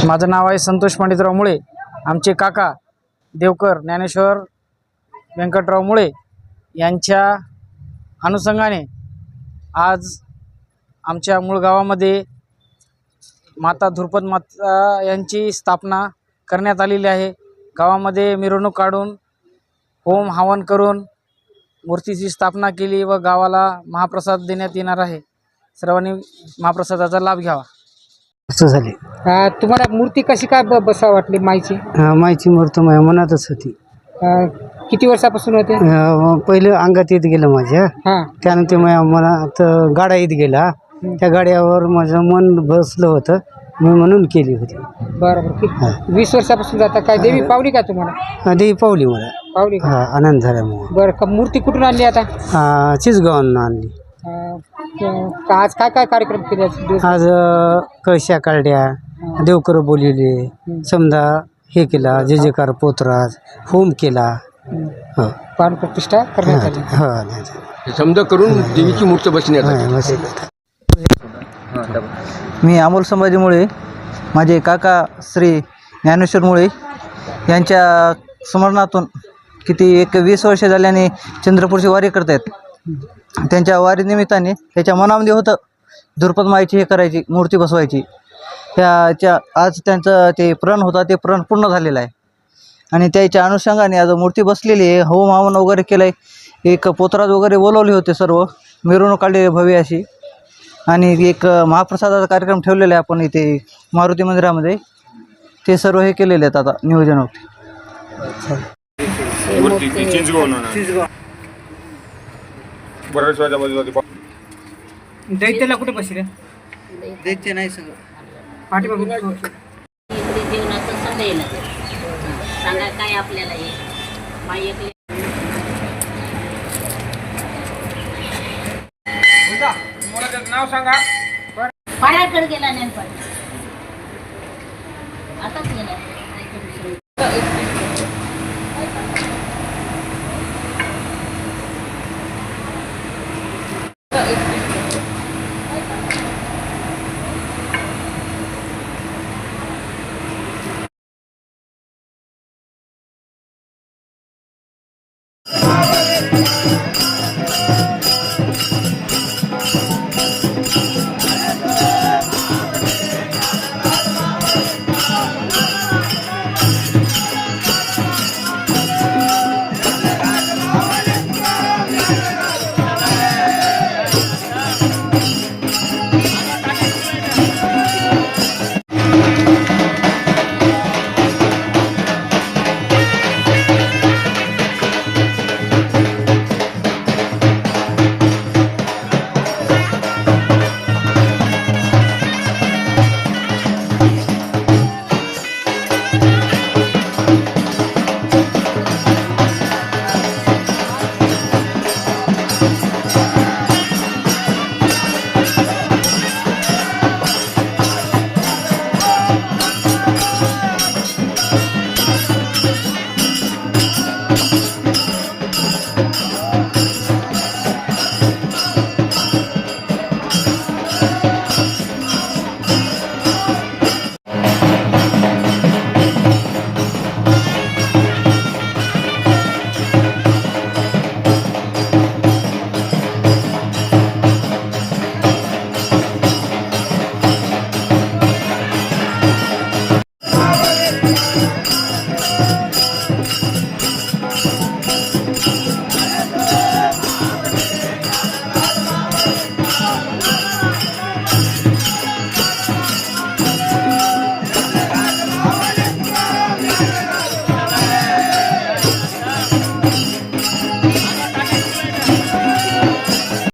माझं नाव आहे संतोष पंडितराव मुळे। आमचे काका देवकर ज्ञानेश्वर व्यंकटराव मुळे यांच्या अनुषंगाने आज आमच्या मूळ गावामध्ये माता धुरपद माता यांची स्थापना करण्यात आलेली आहे। गावामध्ये मिरवणूक काढून होम हवन करून मूर्तीची स्थापना केली व गावाला महाप्रसाद देण्यात येणार आहे। सर्वांनी महाप्रसादाचा लाभ घ्यावा असं झाले। तुम्हाला मूर्ती कशी काय बसा वाटली माईची? माईची मूर्ती माझ्या मनातच होती। किती वर्षापासून होते? पहिले अंगात येत गेलं माझ्या, त्यानंतर माझ्या मनात गाडा येत गेला। त्या गाड्यावर माझं मन बसलं होतं, मी म्हणून केली होती। बरोबर। 20 वर्षापासून जाता काय देवी पावली का तुम्हाला? देवी पावली मला, पावली का? आनंद झाला मग। बरं, मूर्ती कुठून आणली आता? चिचगावून आणली। आज काय काय कार्यक्रम केले? आज कळशा काढल्या, देवकर बोलिले, समजा हे केला, जे जयकार पोतराज होम केला, प्राण प्रतिष्ठा करण्यात आली। समजा करून देवीची मूर्ती बसण्यात। मी अमोल संभाजी मुळे, माझे काका श्री ज्ञानेश्वर मुळे यांच्या स्मरणातून किती 20 वर्ष झाल्याने चंद्रपूरची वारी करतायत। त्यांच्या वारीनिमित्ताने त्याच्या मनामध्ये होतं धुरपद माईची हे करायची, मूर्ती बसवायची। त्याच्या आज त्यांचं ते प्रण होता, ते प्रण पूर्ण झालेलं आहे आणि त्याच्या अनुषंगाने आज मूर्ती बसलेली आहे। होम हवन वगैरे केलं आहे, एक पोतराज वगैरे बोलवले होते, सर्व मिरवणूक काढलेली भव्य अशी, आणि एक महाप्रसादाचा कार्यक्रम ठेवलेला आहे आपण इथे मारुती मंदिरामध्ये। ते सर्व हे केलेले आहेत आता नियोजन होते। दैत्याला कुठे बसले? दैत्य नाही सगळं पाठीमागे जीवनाचं संदेह सांगा काय आपल्याला हे माई एकली नाव सांगा। पाण्याकडे गेला नाही, आताच गेला।